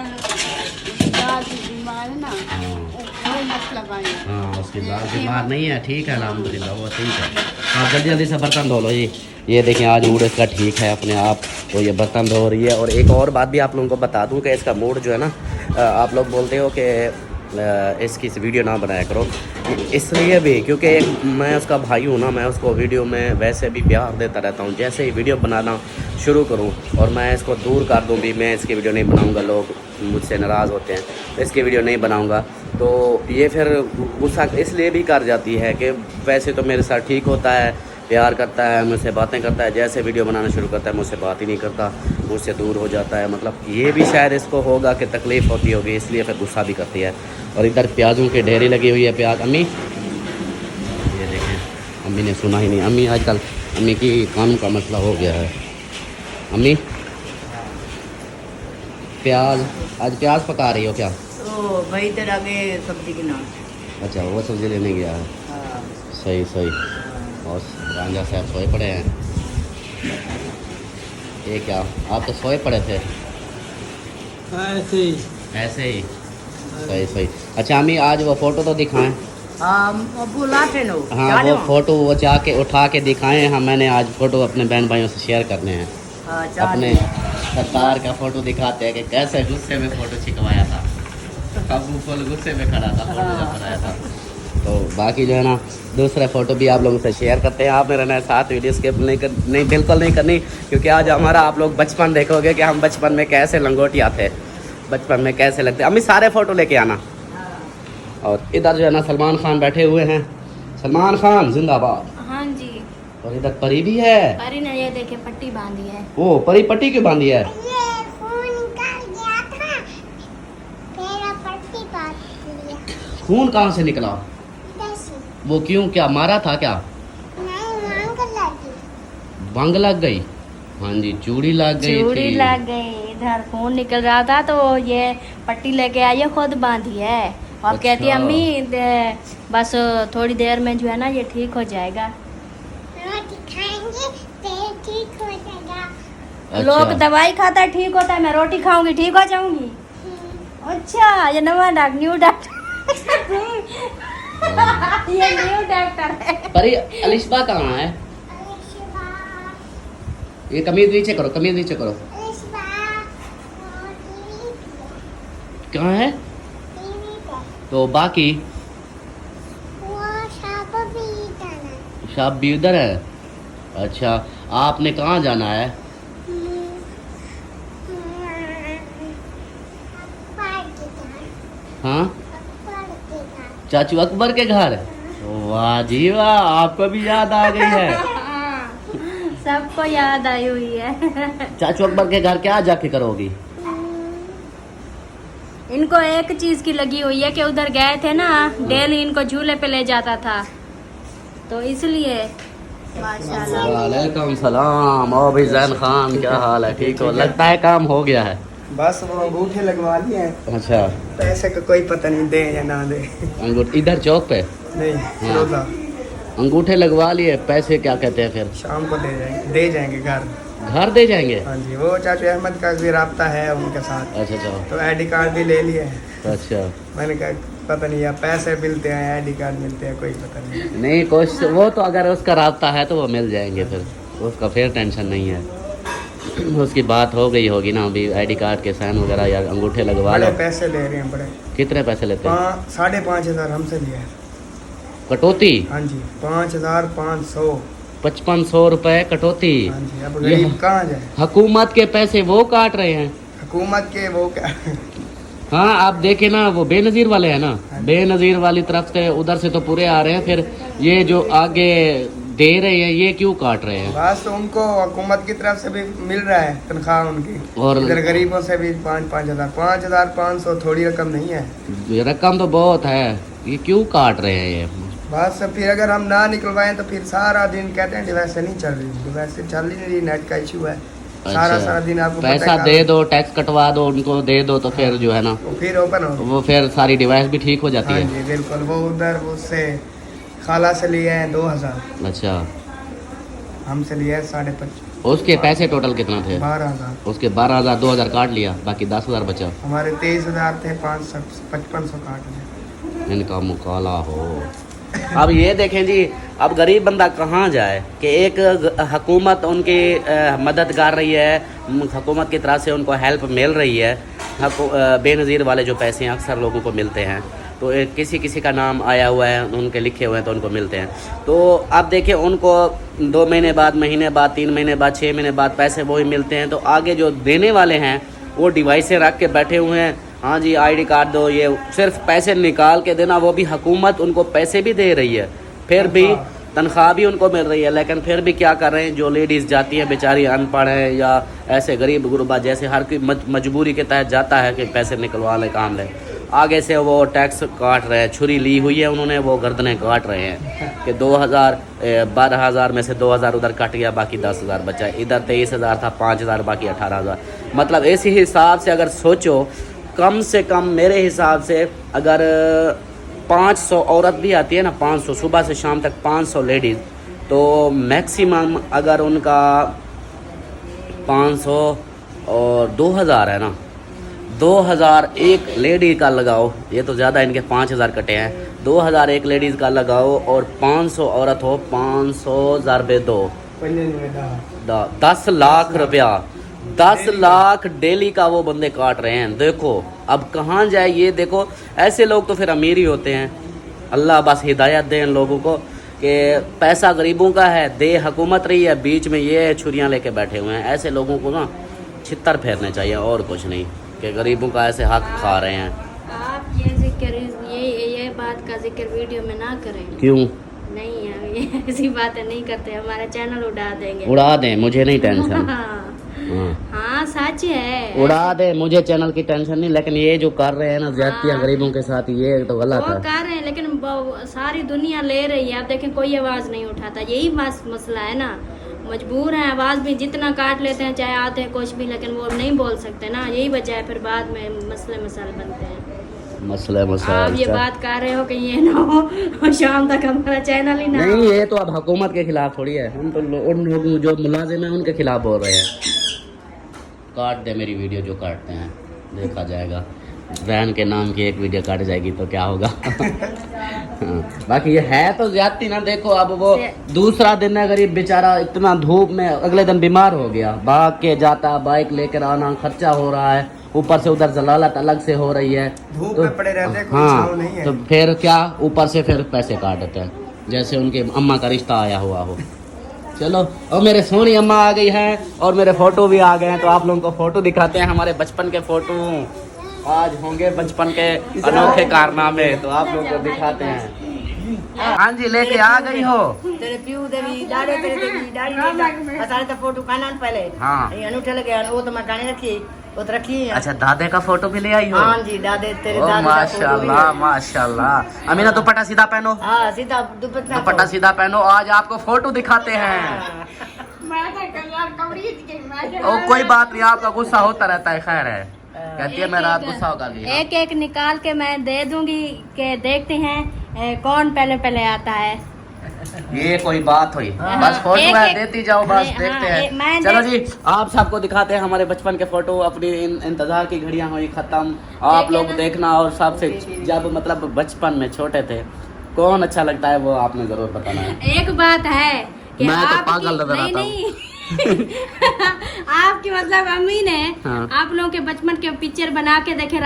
बीमार है ना वो मसला पानी। हाँ उसके बाद बीमार नहीं है, ठीक है अल्हम्दुलिल्लाह वो ठीक है। आप जल्दी जल्दी से बर्तन धो लो जी। ये देखें आज मूड इसका ठीक है अपने आप, तो ये बर्तन धो रही है। और एक और बात भी आप लोगों को बता दूं कि इसका मूड जो है ना आप लोग बोलते हो कि इसकी वीडियो ना बनाया करो, इसलिए भी क्योंकि मैं उसका भाई हूँ ना, मैं उसको वीडियो में वैसे भी प्यार देता रहता हूँ। जैसे ही वीडियो बनाना शुरू करूँ और मैं इसको दूर कर दूँ भी मैं इसकी वीडियो नहीं बनाऊँगा, लोग मुझसे नाराज़ होते हैं, तो इसकी वीडियो नहीं बनाऊँगा तो ये फिर गुस्सा इसलिए भी कर जाती है कि वैसे तो मेरे साथ ठीक होता है, प्यार करता है, मुझसे बातें करता है, जैसे वीडियो बनाना शुरू करता है मुझसे बात ही नहीं करता, मुझसे दूर हो जाता है। मतलब ये भी शायद इसको होगा कि तकलीफ़ होती होगी, इसलिए फिर गुस्सा भी करती है। और इधर प्याज़ों की ढेरी लगी हुई है। प्याज अम्मी ये देखें अम्मी ने सुना ही नहीं। अम्मी आजकल अम्मी की कानून का मसला हो गया है। अम्मी प्याज आज प्याज पका रही हो क्या? तो भाई तेरे आगे सब्जी की नाम। अच्छा वो सब्ज़ी लेने गया है। हाँ सही सही। और रांझा साहब सोए पड़े हैं। ये क्या आप तो सोए पड़े थे? ऐसे ही ऐसे ही। सही सही। अच्छा अम्मी आज वो फ़ोटो तो दिखाएं हाँ बुलाते नो हाँ वो फोटो वो जाके उठा के दिखाए हैं। मैंने आज फोटो अपने बहन भाइयों से शेयर करने हैं। अपने सरदार का फोटो दिखाते हैं कि कैसे गुस्से में फोटो छिकवाया था। अबू फुल गुस्से में खड़ा था फोटो जब बनाया था। तो बाकी जो है ना दूसरा फोटो भी आप लोगों से शेयर करते हैं। आपने रहना है साथ, वीडियो स्किप नहीं बिल्कुल नहीं करनी, क्योंकि आज हमारा आप लोग बचपन देखोगे कि हम बचपन में कैसे लंगोटिया थे, बचपन में कैसे लगते। अम्मी सारे फोटो लेके आना। और इधर जो है ना सलमान खान बैठे हुए हैं। सलमान खान जिंदाबाद। हाँ जी। और इधर परी भी है। परी ने ये देखे पट्टी बांधी है। ओ परी पट्टी क्यों बांधी है? ये खून निकल गया था, मेरा पट्टी बांध दिया। खून कहाँ से निकला? इधर से वो क्यों, क्या मारा था क्या? नहीं, मांग लगी। भंग लग गई? हाँ जी चूड़ी लग गई चूड़ी थी। लग गई, इधर खून निकल रहा था तो ये पट्टी लेके आई है, खुद बांधी है। और अच्छा। कहती है अम्मी बस थोड़ी देर में जो है ना ये ठीक हो जाएगा। रोटी खाएंगे फिर ठीक हो जाएगा। लोग दवाई खाता है ठीक होता है, मैं रोटी खाऊंगी ठीक हो जाऊंगी। अच्छा ये नवा डॉक्टर, न्यू डॉक्टर ये न्यू डॉक्टर है। परी अलिशबा कहाँ है? ये कमीज नीचे करो, कमीज नीचे करो। कहाँ है? तो बाकी शॉप भी उधर है। अच्छा आपने कहाँ जाना है? हाँ चाचू अकबर के घर। वाह जी वाह, आपको भी याद आ गई है। सबको याद आई हुई है। चाचू अकबर के घर क्या जाके करोगी? इनको एक चीज की लगी हुई है कि उधर गए थे ना, डेली इनको झूले पे ले जाता था, तो इसलिए माशाल्लाह। वालेकुम सलाम। ओ भाई जैन खान क्या हाल है? ठीक हो? लगता है काम हो गया है। बस वो अंगूठे लगवा लिए हैं। अच्छा पैसे का कोई पता नहीं, दे या ना दे। अंगूठे इधर चौक पे नहीं रोजा अंगूठे लगवा लिए, पैसे क्या कहते हैं फिर? शाम को दे जाएंगे घर दे जाएंगे? हाँ जी, वो चाचू अहमद का भी राब्ता है उनके साथ। अच्छा अच्छा तो आईडी कार्ड भी ले लिए है। अच्छा। मैंने कहा पता नहीं यार, पैसे मिलते हैं आईडी कार्ड मिलते हैं, कोई पता नहीं। नहीं कोशिश, वो तो अगर उसका राब्ता है तो वो मिल जाएंगे, फिर उसका फिर टेंशन नहीं है। उसकी बात हो गई होगी ना अभी, आईडी कार्ड के साइन वगैरह या अंगूठे लगवा लो। बड़े पैसे ले रहे हैं, बड़े। कितने पैसे लेते हैं? 5,500 हमसे लिया है। कटौती? हाँ जी 5,500। 5500 रुपए कटौती? हाँ जी, अब गरीब कहाँ जाए? हुकूमत के पैसे वो काट रहे हैं। हुकूमत के वो क्या? हाँ आप देखे ना, वो बेनजीर वाले हैं ना, बेनजीर वाली तरफ से उधर से तो पूरे आ रहे हैं, फिर ये जो आगे दे रहे हैं ये क्यों काट रहे हैं? बस उनको हुकूमत की तरफ से भी मिल रहा है तनख्वाह उनकी, और इधर गरीबों से भी 5,000 5,500 थोड़ी रकम नहीं है। ये रकम तो बहुत है, ये क्यों काट रहे हैं ये? बस फिर अगर हम ना निकलवाएं तो फिर सारा दिन कहते हैं डिवाइस नहीं चल रही, डिवाइस चल ही नहीं रही, नेट का इशू है। सारा दिन आपको पैसा दे दो, टैक्स कटवा दो, उनको दे दो, तो फिर जो है ना फिर ओपन हो, वो फिर सारी डिवाइस भी ठीक हो जाती हाँ है। जी बिल्कुल। वो उधर उससे खाला से लिए हैं 2,000, अच्छा हमसे लिए है 5,500। उसके पैसे टोटल कितना थे? 12,000। उसके 12,000 2,000 काट लिया, बाकी 10,000 बचा। हमारे 23,000 थे, 500-5500 काट लिया। इनका मुकाला हो। अब ये देखें जी, अब गरीब बंदा कहाँ जाए कि एक हुकूमत उनकी मदद कर रही है, हुकूमत की तरफ से उनको हेल्प मिल रही है। बेनज़ीर वाले जो पैसे हैं अक्सर लोगों को मिलते हैं, तो किसी किसी का नाम आया हुआ है, उनके लिखे हुए हैं तो उनको मिलते हैं। तो अब देखिए उनको 2 महीने बाद, महीने बाद, 3 महीने बाद, 6 महीने बाद पैसे वही मिलते हैं। तो आगे जो देने वाले हैं वो डिवाइसें रख के बैठे हुए हैं, हाँ जी आईडी कार्ड दो, ये सिर्फ पैसे निकाल के देना। वो भी हुकूमत उनको पैसे भी दे रही है, फिर भी तनख्वाह भी उनको मिल रही है, लेकिन फिर भी क्या कर रहे हैं, जो लेडीज़ जाती हैं बेचारी अनपढ़ हैं या ऐसे गरीब गुरबा, जैसे हर कोई मजबूरी के तहत जाता है कि पैसे निकलवा ले, काम ले, आगे से वो टैक्स काट रहे हैं। छुरी ली हुई है उन्होंने, वो गर्दनें काट रहे हैं कि 12,000 में से 2,000 उधर कट गया, बाकी 10,000 बचा। इधर 23,000 था, 5,000 बाकी 18,000। मतलब इसी हिसाब से अगर सोचो, कम से कम मेरे हिसाब से अगर 500 औरत भी आती है ना, 500 सुबह से शाम तक 500 लेडीज़, तो मैक्सिमम अगर उनका 500 और 2,000 है ना, 2001 लेडी का लगाओ, ये तो ज़्यादा इनके 5000 कटे हैं। 2001 लेडीज़ का लगाओ और 500 औरत हो, 500 ज़रबे दो, 10 लाख रुपया, 10 लाख डेली का वो बंदे काट रहे हैं। देखो अब कहाँ जाए ये, देखो ऐसे लोग तो फिर अमीर ही होते हैं। अल्लाह बस हिदायत दे इन लोगों को कि पैसा गरीबों का है, दे हुकूमत रही है, बीच में ये छुरियाँ लेके बैठे हुए हैं। ऐसे लोगों को ना छित्तर फेरने चाहिए और कुछ नहीं, कि गरीबों का ऐसे हक खा रहे हैं। आप ये जिक्र ये बात का जिक्र वीडियो में ना करें। क्यों? नहीं हम ये ऐसी बातें नहीं करते, हमारा चैनल उड़ा देंगे। उड़ा दें, मुझे नहीं टेंशन। हाँ सच है, उड़ा दे, मुझे चैनल की टेंशन नहीं, लेकिन ये जो कर रहे हैं ना ज्यादतियां गरीबों के साथ, ये तो गलत वो है। कर रहे हैं लेकिन सारी दुनिया ले रही है। आप देखें कोई आवाज नहीं उठाता, यही मसला है ना। मजबूर हैं, आवाज भी जितना काट लेते हैं, चाहे आते हैं कुछ भी, लेकिन वो नहीं बोल सकते ना। यही वजह है, फिर बाद में मसले मसाइल बनते हैं। मसले आप मसाइल ये बात कर रहे हो कि ये ना हो शाम तक हमारा चैनल ही ना नहीं, ये तो अब हुकूमत के खिलाफ थोड़ी है, हम तो उन लोगों जो मुलाजिम है उनके खिलाफ बोल रहे हैं। काट दे मेरी वीडियो, जो काटते हैं देखा जाएगा। बहन के नाम की एक वीडियो काट जाएगी तो क्या होगा। हाँ, बाकी ये है तो ज्यादती ना। देखो अब वो दूसरा दिन है, गरीब बेचारा इतना धूप में अगले दिन बीमार हो गया, भाग के जाता, बाइक लेकर आना, खर्चा हो रहा है, ऊपर से उधर जलालत अलग से हो रही है, धूप तो में पड़े रहते हैं, कोई हाँ छाँव नहीं है। तो फिर क्या, ऊपर से फिर पैसे काट देते हैं, जैसे उनके अम्मा का रिश्ता आया हुआ हो। चलो, और मेरे सोनी अम्मा आ गई हैं और मेरे फोटो भी आ गए हैं, तो आप लोगों को फोटो दिखाते हैं, हमारे बचपन के फोटो। आज होंगे बचपन के अनोखे कारनामे, तो आप लोगों को दिखाते हैं। हाँ जी, लेके आ गई हो। तेरे प्यू देवी दाड़े तेरे देवी दाड़ी नहीं असारे तो फोटो काना पहले हाँ। ये अनूठे लगे वो तो मैं काने रखी, वो तो रखी है। अच्छा, दादे का फोटो भी ले आई हो? हाँ जी, दादे तेरे ओ दादे माशाल्लाह माशाल्लाह। अमीना दुपट्टा सीधा पहनो, हाँ सीधा दुपट्टा सीधा पहनो, आज आपको फोटो दिखाते हैं। ओ कोई बात नहीं, आपका गुस्सा होता रहता है, खैर है, कहती है मैं रात गुस्सा होगा लिया। एक एक निकाल के मैं दे दूंगी कि देखते हैं कौन पहले पहले आता है। ये कोई बात हुई? बस फोटो एक- है, एक- देती जाओ, बस हाँ, देखते मैं हैं। चलो जी, आप सबको दिखाते हैं हमारे बचपन के फोटो। अपनी इंतजार की घड़ियां हुई खत्म, आप लोग देखना। और सबसे जब मतलब बचपन में छोटे थे, कौन अच्छा लगता है वो आपने जरूर बताना है। एक बात है कि मैं तो आपकी- पागल नजर आता हूँ। नहीं आपकी मतलब अम्मी ने हाँ। आप लोगों के बचपन के पिक्चर बना के देखे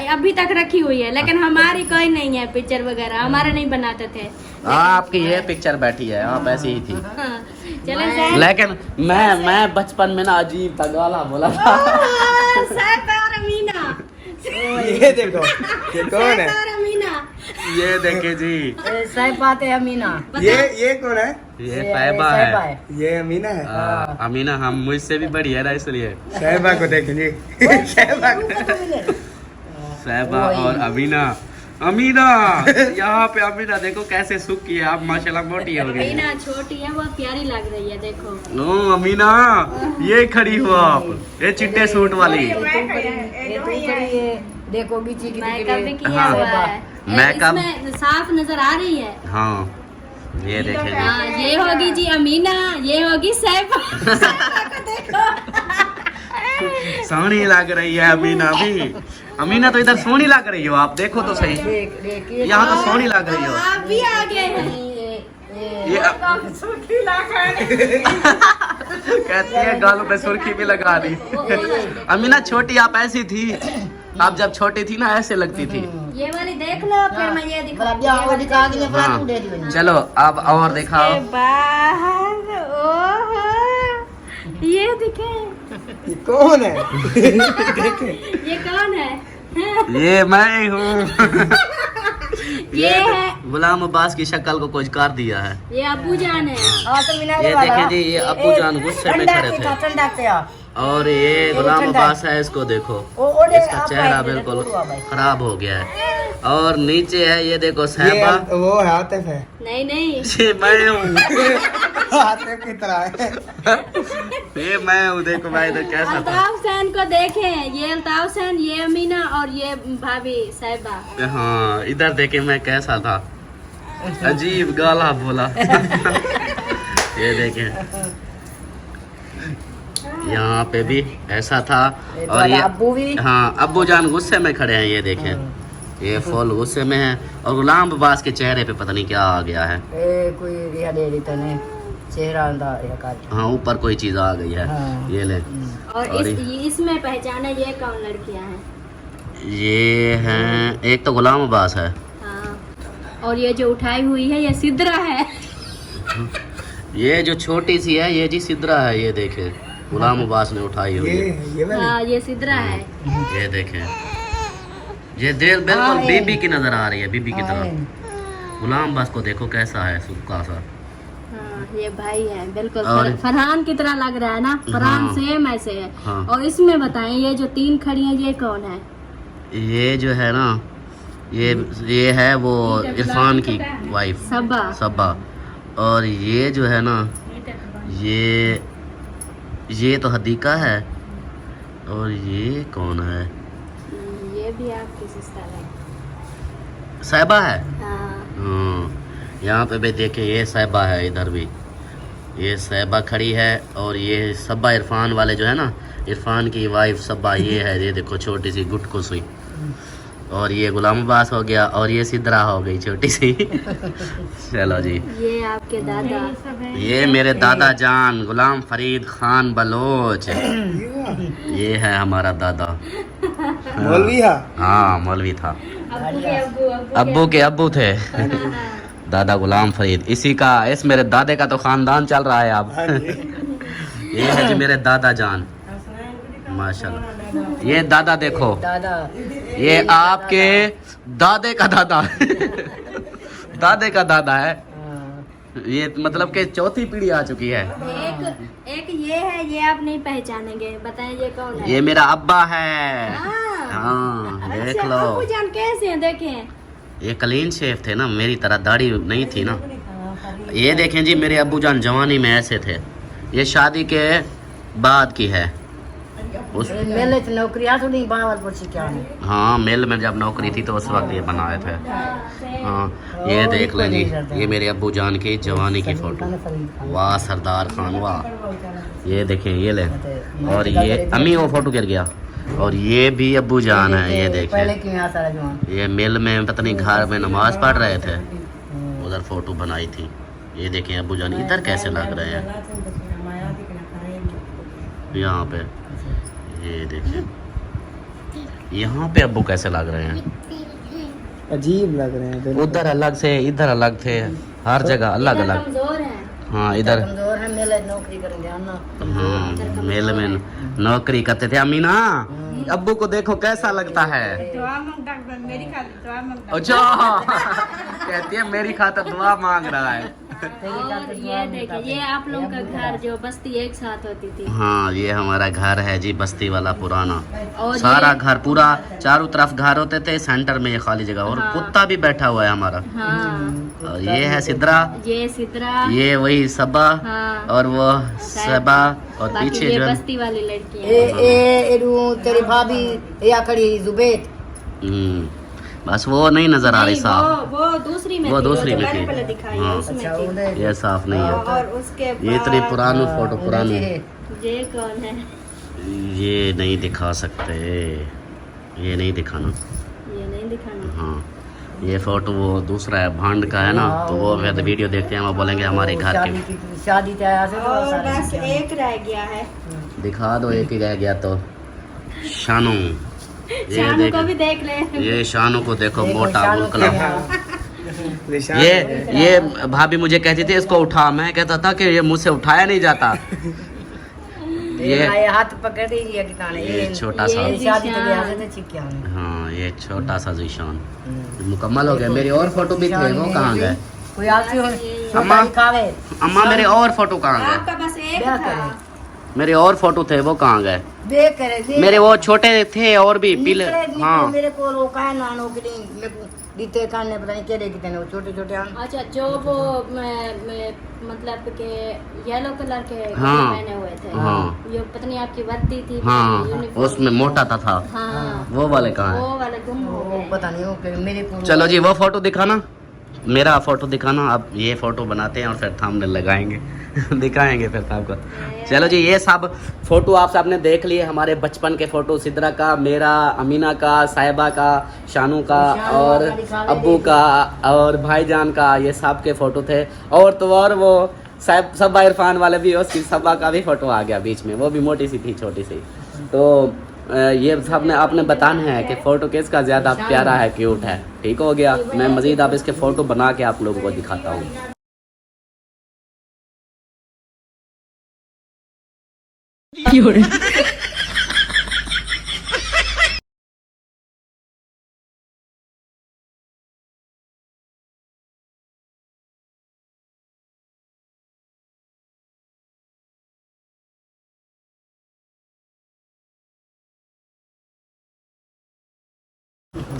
अभी तक रखी हुई है, लेकिन हमारी कोई नहीं है पिक्चर वगैरह, हमारे नहीं बनाते थे। आपकी ये पिक्चर बैठी है, आप ऐसी ही थी। हाँ, चले जाए। लेकिन मैं बचपन में ना अजीब था, गाला बोला था। सैफ और अमीना, ये देखो, ये कौन है? सैफ और अमीना। ये देखे जी, सही बात है अमीना। ये कौन है? ये साहिबा है। ये अमीना है। अमीना हम मुझसे भी बड़ी है ना, इसलिए साहिबा को देखेंगे। साहिबा को। साहिबा और अमीना। अमीना यहाँ पे अमीना देखो कैसे सुख की है, आप माशाल्लाह मोटी हो गई। अमीना छोटी है, वो प्यारी लग रही है, देखो। ओ अमीना, ये खड़ी हो आप, ये चिट्टे सूट वाली। देखो बीची की मेकअप भी किया हाँ। हुआ है, मेकअप- इसमें साफ नजर आ रही है। हाँ, ये देखेंगे। हाँ, ये होगी जी अमीना, ये होगी सैफ। सोहनी लग रही है अमीना भी। अमीना तो इधर सोहनी लग रही हो आप, देखो तो सही, यहाँ तो सोहनी लग रही हो। आप भी आ गए हैं। ये कहती है गालों पे सुर्खी भी लगा दी। अमीना छोटी आप ऐसी थी, आप जब छोटी थी ना ऐसे लगती थी। ये वाली देख लो, फिर मैं ये दिखाऊंगी। हाँ, चलो अब और दिखाओ। इसके बाहर ओहो, ये दिखे, ये कौन है? ये कौन है? ये मैं हूँ। ये है, गुलाम अब्बास की शक्ल को कुछ कर दिया है। ये अबू जान है। ये देखें जी, ये अब्बू जान गुस्से में खड़े थे, और ये गुलाम अब्बास है, इसको देखो, इसका चेहरा बिल्कुल खराब हो गया है। और नीचे है ये देखो साहिबा, वो है आतिफ है। नहीं नहीं, ये मैं हूँ। आतिफ की तरह है। ये मैं हूँ, देखो भाई इधर कैसा था। अल्ताफ हुसैन को देखें, ये अल्ताफ हुसैन, ये अमीना और ये भाभी साहिबा। हाँ, इधर देखे मैं कैसा था, अजीब गाला बोला। ये देखें, यहाँ पे भी ऐसा था। और ये अब्बू भी हाँ अब्बू जान गुस्से में खड़े हैं, ये देखें ये फुल गुस्से में है। और गुलाम अब्बास के चेहरे पे पता नहीं क्या आ गया है। कोई रिहा दे दी तने चेहरा अंदा या काट। हाँ ऊपर कोई चीज आ गई है। हाँ। ये ले और इसमें पहचाना ये कौन लड़कियां हैं? ये हैं, एक तो गुलाम अब्बास है। हाँ। और ये जो उठाई हुई है ये सिद्रा है। ये जो छोटी सी है ये जी सिद्रा है, ये देखे गुलाम अब्बास ने उठाई हुई है। ये वाली हाँ ये सिद्रा है। ये देखें ये दिल बिल्कुल बीबी की नजर आ रही है, बीबी की तरह। गुलाम अब्बास को देखो कैसा है, सूखा सा। हाँ ये भाई है बिल्कुल और- फरहान की तरह लग रहा है ना, फरहान हाँ। सेम ऐसे है। हाँ। और इसमें बताएं ये जो 3 खड़ी हैं ये कौन है? ये जो है ना ये है वो इरफान की वाइफ सबा। सबा। और ये जो है ना ये तो हदीका है। और ये कौन है? ये भी आपकी सिस्टर है। साहिबा है। हाँ। यहाँ पे भी देखें ये साहिबा है, इधर भी ये साहिबा खड़ी है। और ये सबा इरफान वाले जो है ना, इरफान की वाइफ सबा ये है, ये देखो छोटी सी गुटकुस सुई। और ये गुलाम अब्बास हो गया और ये सिद्रा हो गई छोटी सी। चलो जी ये आपके दादा। ये मेरे दादा जान गुलाम फरीद खान बलोच, ये है हमारा दादा। मौलवी है। हाँ मौलवी था, अब्बू के अब्बू थे। दादा गुलाम फरीद, इसी का इस मेरे दादे का तो खानदान चल रहा है अब। ये है जी मेरे दादा जान, माशाल्लाह। ये दादा देखो, दादा ये आपके दादे का दादा। दादे का दादा है। ये मतलब कि चौथी पीढ़ी आ चुकी है। एक ये है, ये आप नहीं पहचानेंगे, बताएं ये कौन है? ये मेरा अब्बा है। हाँ। हाँ देख अच्छा, लो, अब्बू जान कैसे हैं देखें। ये क्लीन शेफ थे ना, मेरी तरह दाढ़ी नहीं थी ना। ये देखें जी मेरे अब्बू जान जवानी में ऐसे थे। ये शादी के बाद की है। उस मेले च नौकरी आ थोड़ी बावलपुर से क्या है। हाँ मिल में जब नौकरी थी तो उस वक्त ये बनाए थे। हाँ ये देख लें जी, ये मेरे अब्बू जान की जवानी की फोटो। वाह सरदार खान वाह। ये देखें ये ले। और ये अम्मी वो फोटो गिर गया। और ये भी अब्बू जान है, ये पहले देखें। की यहाँ सारा जवान ये मिल में पता नहीं घर में नमाज पढ़ रहे थे, उधर फोटो बनाई थी। ये देखें अब्बू जान इधर कैसे लग रहे हैं यहाँ पे। ये देखें यहाँ पे अब्बू कैसे लग रहे हैं, अजीब लग रहे हैं बिल्कुल। उधर अलग से इधर अलग थे, हर जगह अलग अलग। कमजोर है। हाँ इधर कमजोर है, मेले नौकरी करेंगे ना। हाँ मेल में नौकरी करते थे। अमीना अब्बू को देखो कैसा लगता है। अच्छा कहती है मेरी खातिर दुआ मांग रहा है। और ये देखिए ये आप लोगों का घर जो बस्ती एक साथ होती थी। हाँ ये हमारा घर है जी, बस्ती वाला पुराना। और सारा घर पूरा चारों तरफ घर होते थे, सेंटर में ये खाली जगह। और हाँ। कुत्ता भी बैठा हुआ है हमारा। हाँ और ये है सिद्रा, ये सिद्रा। ये वही सबा। हाँ। और वो सबा। और बाकी पीछे ये जो है बस्ती वाली लड़की ए है। ए एडू तेरी भाभी या खड़ी जुबेद। बस वो नहीं नजर आ रही नहीं, साफ। वो दूसरी में वो थी, दूसरी जो में मैंने थी। पहले दिखाई हाँ। है उसमें अच्छा थी। उधर ये साफ नहीं है। और उसके ये इतनी बाद पुरानी फोटो पुरानी, ये कौन है? ये नहीं दिखा सकते, ये नहीं दिखाना। ये नहीं दिखाना। हाँ ये फोटो वो दूसरा है, भांड का है ना, तो वो फिर वीडियो देखते हैं वो बोलेंगे हमारे घर के। शादी तैयार से तो और सारी बस चीजें। एक रह गया है। दिखा दो, एक ही रह गया तो। शानू, ये शानू को भी देख ले। ये शानू को देखो, देखो, मोटा शानू बुलकला। को निशान ये भाभी मुझे कहती थी इसको उठा, मैं कहता था कि ये मुझसे उठाया नहीं जाता। ये हाथ पकड़ रही है किताने। ये छोटा ये सा, ये शादी जीशान। तैयार से तो चिक्किया में। हाँ ये छोटा सा जीशान मुकम्मल हो गया। मेरी और फोटो भी थे, वो कहाँ गए? कोई आलसी हो अम्मा। छोटा खावे। अम्मा मेरे और फोटो कहाँ गए? आपका बस एक क्या था। करे? मेरे और फोटो थे, वो कहाँ गए? देख करे देख। मेरे वो छोटे थे और भी पीले। हाँ मेरे को रोका है ना नौकरी मेरे को दीते काने पता नहीं केड़े कितने वो छोटे छोटे आन। अच्छा जो वो मतलब के येलो कलर के कपड़े हाँ। पहने हुए थे। हाँ। ये पता नहीं आपकी वर्दी थी। हाँ यूनिफॉर्म। उसमें मोटा था। हाँ वो वाले कहाँ है? वो वाले गुम हो वो गए। पता नहीं वो मेरे को चलो जी वो फोटो दिखाना। मेरा फ़ोटो दिखाना, अब ये फ़ोटो बनाते हैं और फिर थंबनेल लगाएंगे दिखाएंगे फिर आपको। चलो जी, ये सब फ़ोटो आप सबने देख लिए, हमारे बचपन के फ़ोटो, सिद्रा का, मेरा, अमीना का, साहिबा का, शानू का और अब्बू का और भाईजान का, ये सब के फ़ोटो थे। और तो और वो साहब सब्बा इरफान वाले भी, उसकी सब्बा का भी फ़ोटो आ गया बीच में, वो भी मोटी सी थी, छोटी सी। तो ये सब ने आपने बताना है कि फ़ोटो किसका ज़्यादा प्यारा है, क्यूट है। ठीक हो गया, मैं मज़ीद अब इसके फ़ोटो बना के आप लोगों को दिखाता हूँ।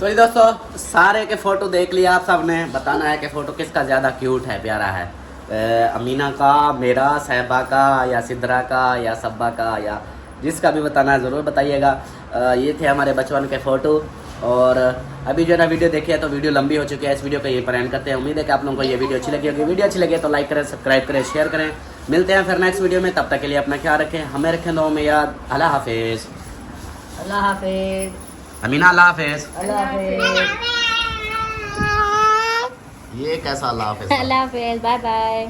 तो ये दोस्तों सारे के फ़ोटो देख लिया आप सब ने, बताना है कि फ़ोटो किसका ज़्यादा क्यूट है, प्यारा है। अमीना का, मेरा, साहिबा का या सिद्रा का या सब्बा का, या जिसका भी बताना है ज़रूर बताइएगा। ये थे हमारे बचपन के फ़ोटो। और अभी जो है ना वीडियो देखी है तो वीडियो लंबी हो चुकी है, इस वीडियो को यहीं पर एंड करते हैं। उम्मीद है कि आप लोगों को ये वीडियो अच्छी लगी होगी। वीडियो अच्छी लगी तो लाइक करें, सब्सक्राइब करें, शेयर करें। मिलते हैं फिर नेक्स्ट वीडियो में, तब तक के लिए अपना ख्याल रखें, हमें रखें दुआ में याद। अल्लाह हाफिज़। अल्लाह हाफिज। अमीना अल्लाह हाफिज़। अल्लाह हाफिज। ये कैसा अल्लाह हाफिज़? अल्लाह हाफिज़, बाय बाय।